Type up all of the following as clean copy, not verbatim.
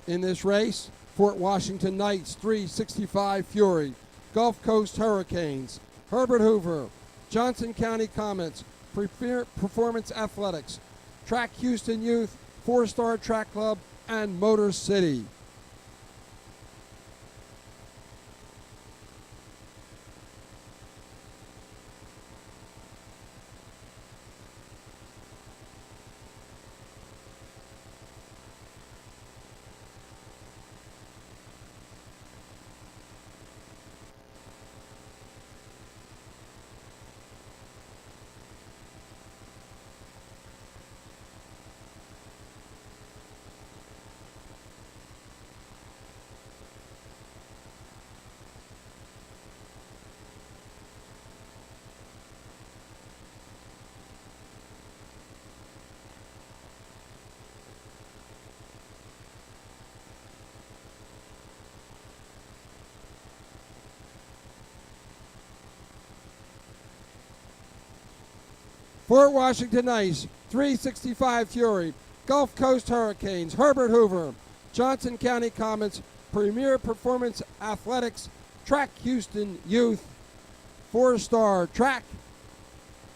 In this race, Fort Washington Knights 365 Fury, Gulf Coast Hurricanes, Herbert Hoover, Johnson County Comets, Performance Athletics, Track Houston Youth, 4-Star Track Club, and Motor City. Fort Washington Knights 365 Fury, Gulf Coast Hurricanes, Herbert Hoover, Johnson County Comets, Premier Performance Athletics, Track Houston Youth, 4-Star Track,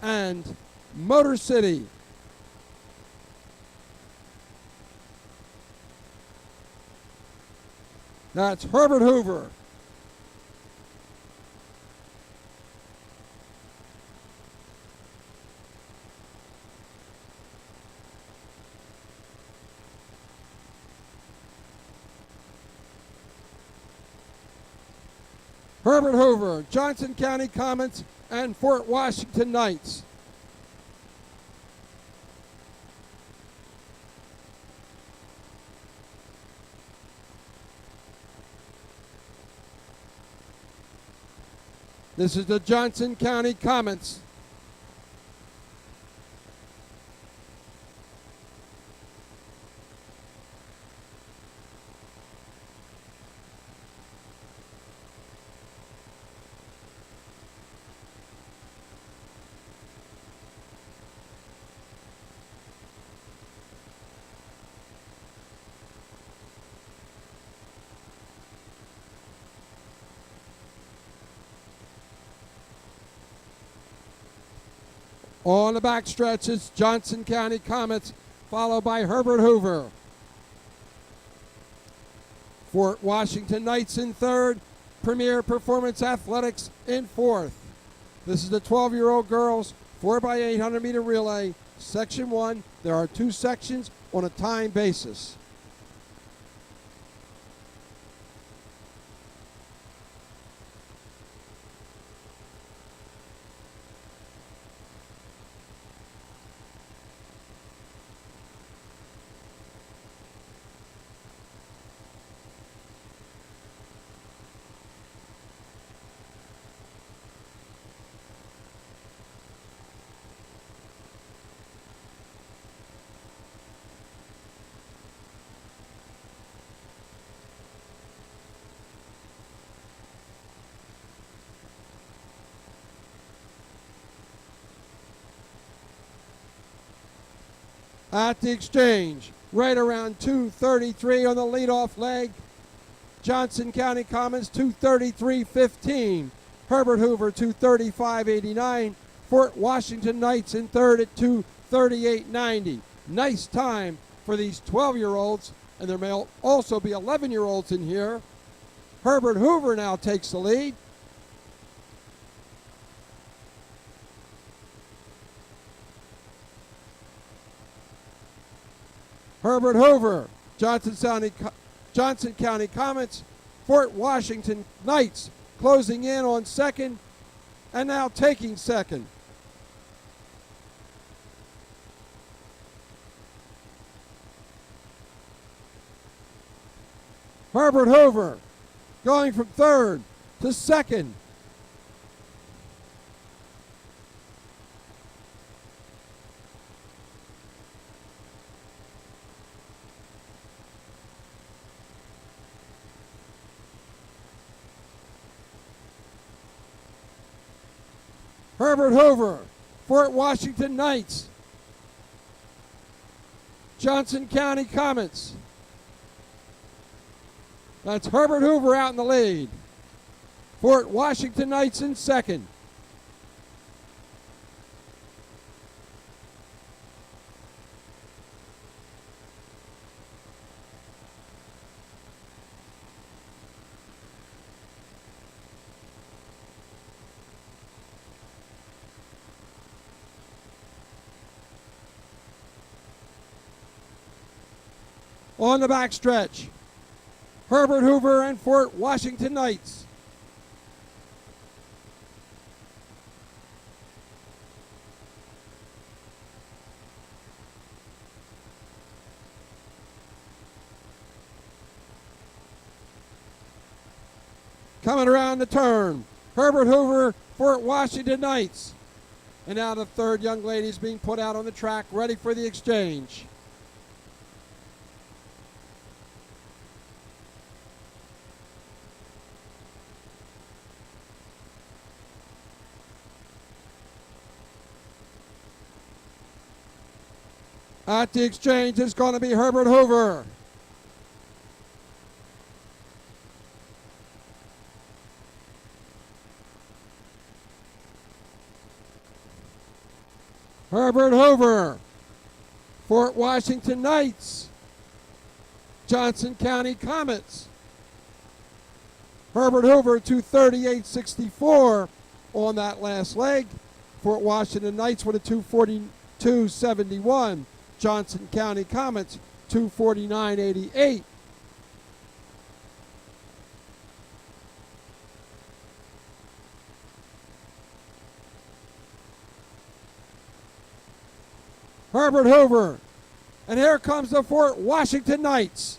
and Motor City. That's Herbert Hoover. Herbert Hoover, Johnson County Comets, and Fort Washington Knights. This is the Johnson County Comets. On the back stretch is Johnson County Comets, followed by Herbert Hoover. Fort Washington Knights in third, Premier Performance Athletics in fourth. This is the 12-year-old girls 4x800 meter relay, Section 1. There are 2 sections on a time basis. At the exchange, right around 2:33 on the leadoff leg. Johnson County Comets 2:33.15. Herbert Hoover 2:35.89. Fort Washington Knights in third at 2:38.90. Nice time for these 12-year-olds, and there may also be 11-year-olds in here. Herbert Hoover now takes the lead. Herbert Hoover, Johnson County Comets, Fort Washington Knights closing in on second and now taking second. Herbert Hoover going from third to second. Herbert Hoover, Fort Washington Knights, Johnson County Comets, That's Herbert Hoover out in the lead. Fort Washington Knights in second. On the backstretch, Herbert Hoover and Fort Washington Knights. Coming around the turn, Herbert Hoover, Fort Washington Knights. And now the third young lady is being put out on the track, ready for the exchange. At the exchange, it's going to be Herbert Hoover. Herbert Hoover, Fort Washington Knights, Johnson County Comets. Herbert Hoover 238.64 on that last leg. Fort Washington Knights with a 242.71. Johnson County Comets 249.88. Herbert Hoover. And here comes the Fort Washington Knights.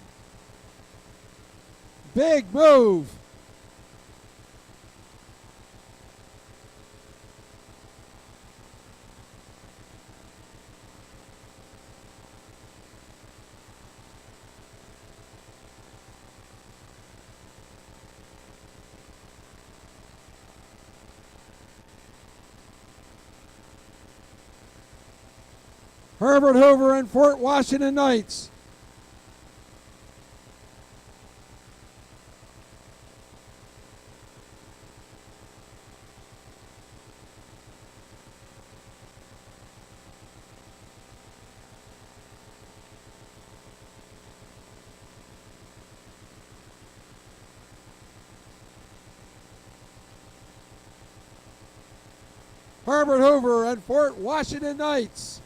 Big move. Herbert Hoover and Fort Washington Knights. Herbert Hoover and Fort Washington Knights.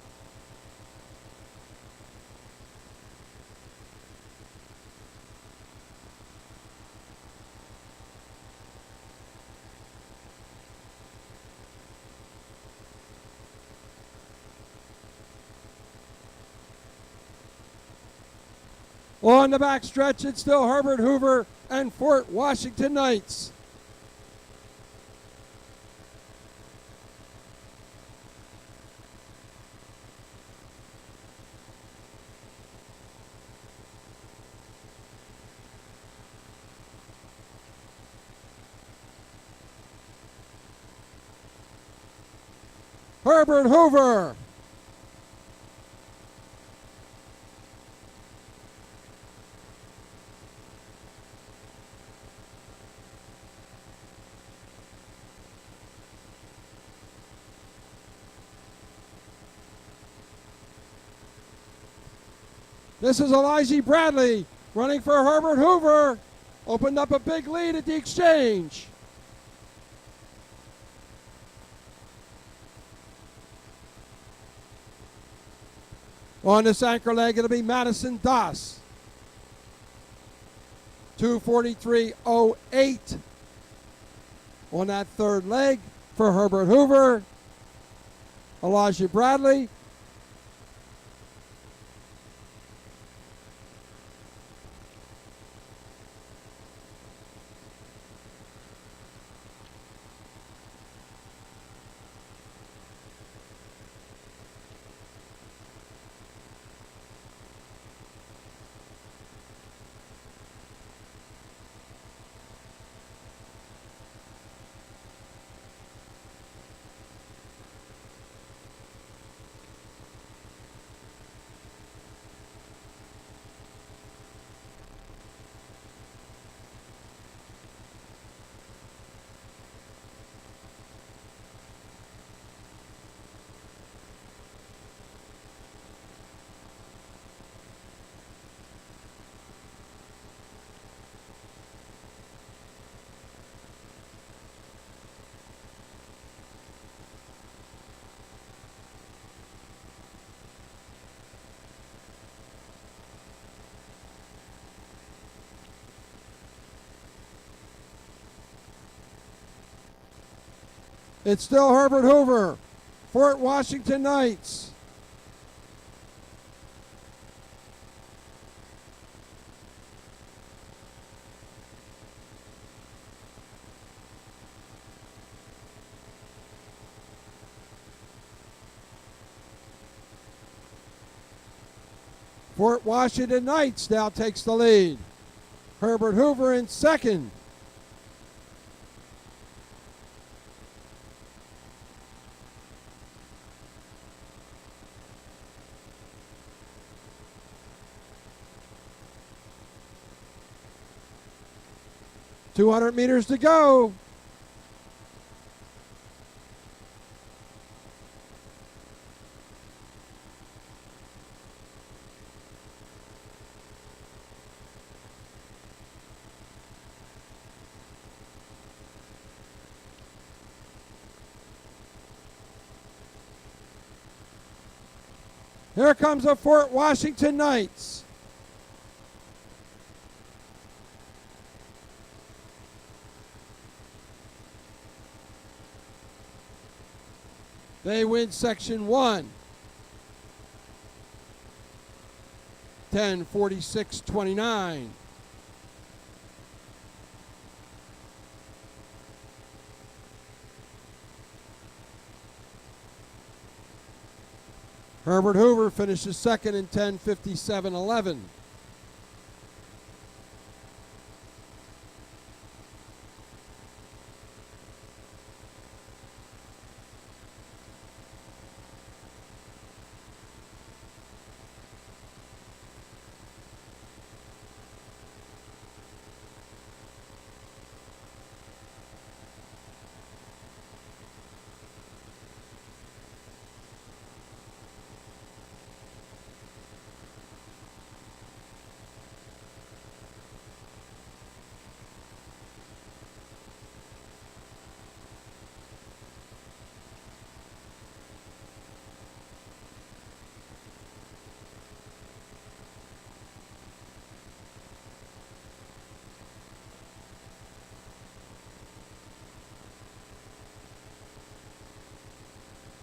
On the backstretch, it's still Herbert Hoover and Fort Washington Knights. Herbert Hoover. This is Elijah Bradley running for Herbert Hoover. Opened up a big lead at the exchange. On this anchor leg, it'll be Madison Das. 243.08 on that third leg for Herbert Hoover. Elijah Bradley. It's still Herbert Hoover, Fort Washington Knights. Fort Washington Knights now takes the lead. Herbert Hoover in second. .200 meters to go. Here comes the Fort Washington Knights. They win section 1. 10:46:29. Herbert Hoover finishes second in 10:57:11.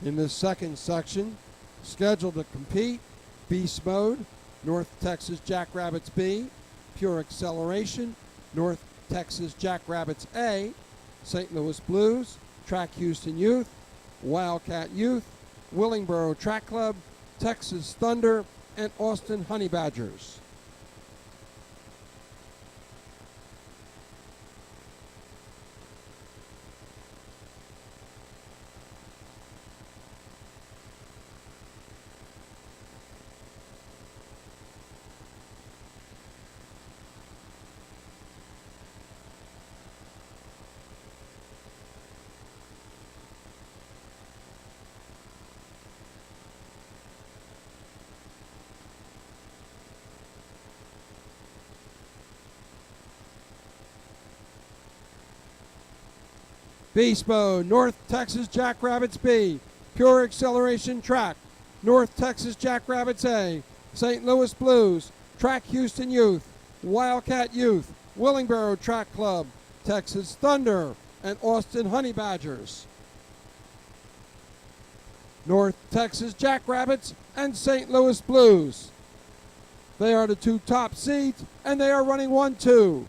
In this second section, scheduled to compete, Beast Mode, North Texas Jackrabbits B, Pure Acceleration, North Texas Jackrabbits A, St. Louis Blues, Track Houston Youth, Wildcat Youth, Willingboro Track Club, Texas Thunder, and Austin Honey Badgers. Beast Mode, North Texas Jackrabbits B, Pure Acceleration Track, North Texas Jackrabbits A, St. Louis Blues, Track Houston Youth, Wildcat Youth, Willingboro Track Club, Texas Thunder, and Austin Honey Badgers. North Texas Jackrabbits and St. Louis Blues. They are the two top seeds, and they are running 1-2.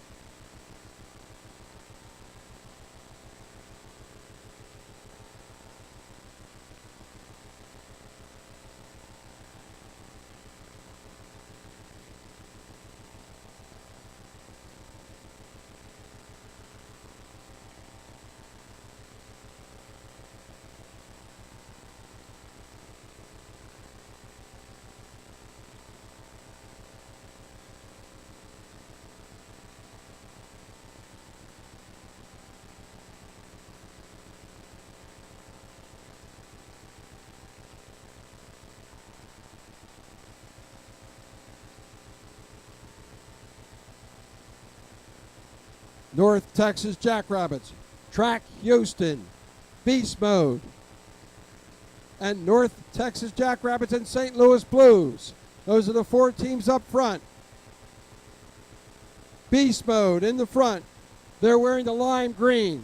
North Texas Jackrabbits, Track Houston, Beast Mode, and North Texas Jackrabbits and St. Louis Blues. Those are the four teams up front. Beast Mode in the front. They're wearing the lime green.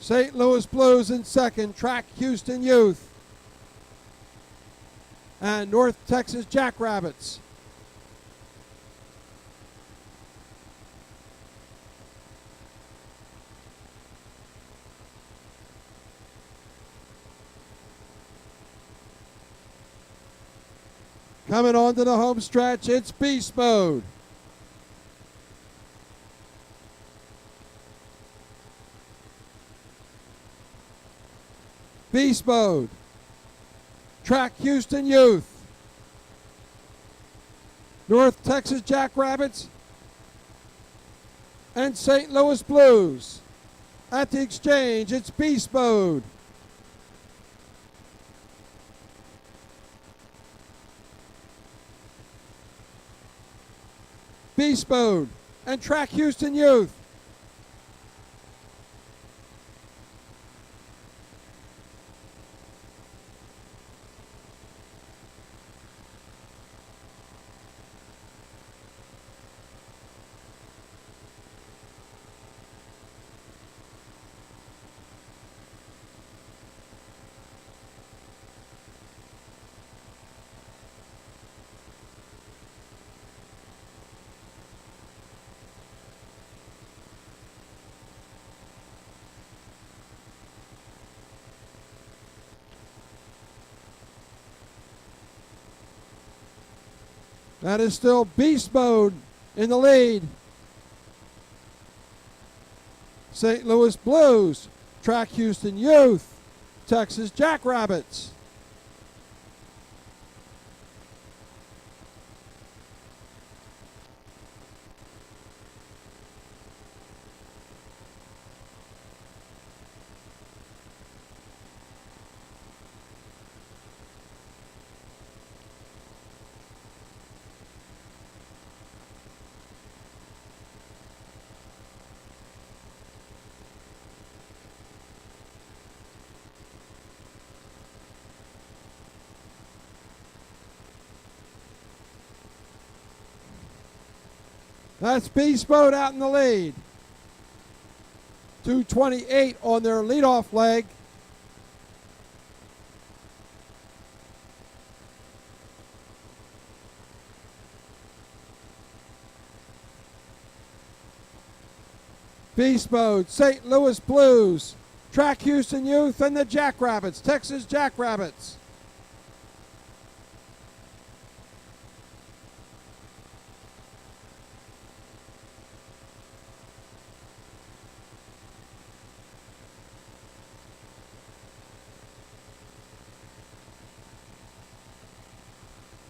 St. Louis Blues in second, Track Houston Youth, and North Texas Jackrabbits. Coming on to the home stretch, it's Beast Mode. Beast Mode, Track Houston Youth, North Texas Jackrabbits, and St. Louis Blues. At the exchange, it's Beast Mode. Beast Mode and Track Houston Youth. That is still Beast Mode in the lead. St. Louis Blues, Track Houston Youth, Texas Jackrabbits. That's Beast Mode out in the lead. 2:28 on their leadoff leg. Beast Mode, St. Louis Blues, Track Houston Youth, and the Jackrabbits, Texas Jackrabbits.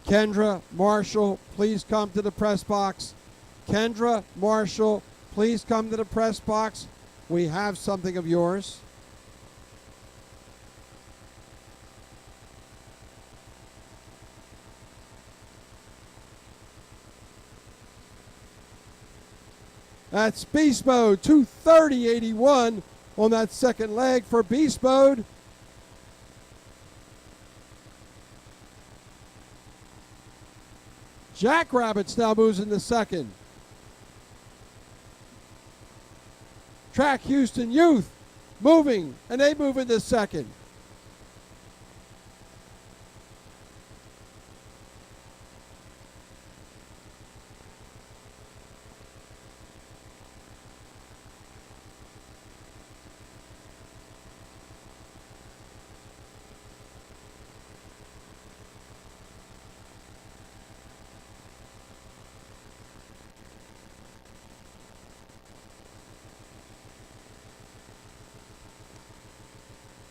Kendra Marshall, please come to the press box. Kendra Marshall, please come to the press box. We have something of yours. That's Beast Mode, 2:30.81 on that second leg for Beast Mode. Jackrabbits now moves into second. Track Houston Youth moving, and they move into second.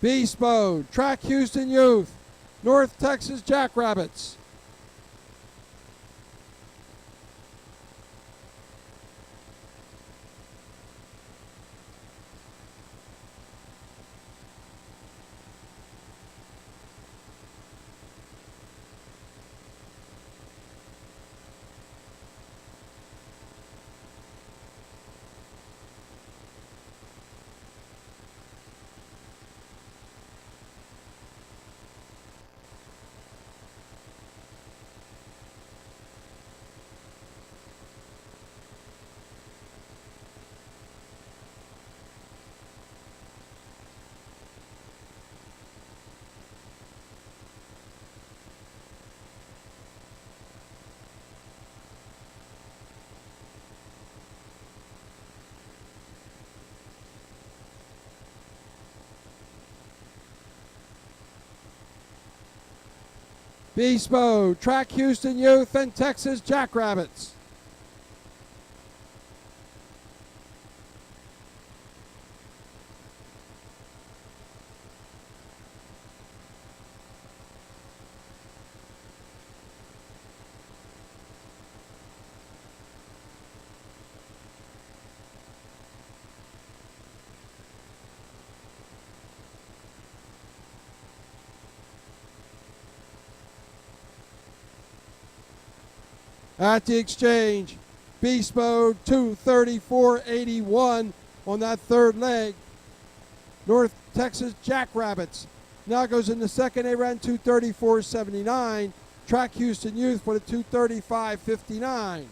Beast Mode, Track Houston Youth, North Texas Jackrabbits. Beast Mode, Track Houston Youth and Texas Jackrabbits. At the exchange, Beast Mode 234.81 on that third leg. North Texas Jackrabbits now goes in the second. They ran 234.79. Track Houston Youth for the 235.59.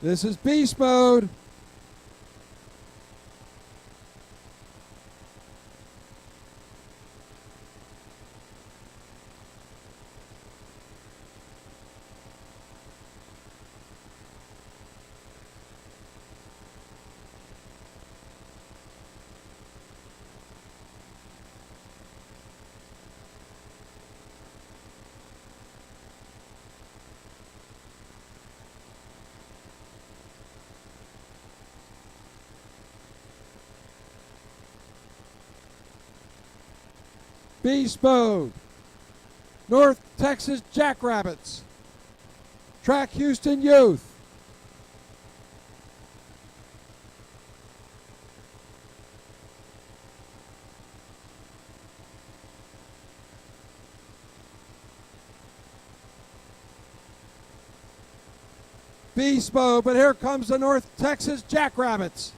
This is Beast Mode. Beast Mode, North Texas Jackrabbits, Track Houston Youth. Beast Mode, but here comes the North Texas Jackrabbits.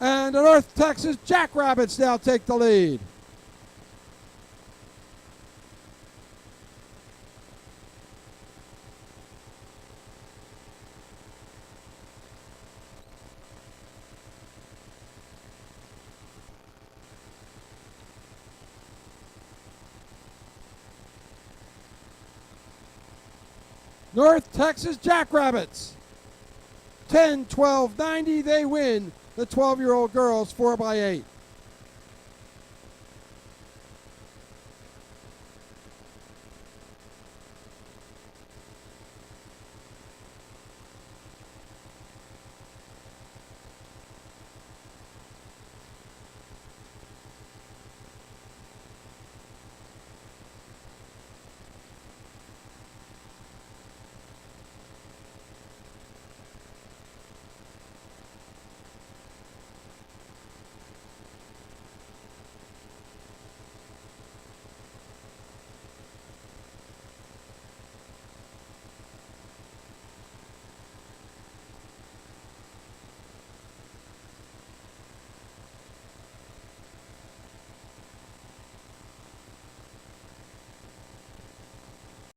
And the North Texas Jackrabbits now take the lead. North Texas Jackrabbits, 10-12-90, they win the 12-year-old girls 4x8.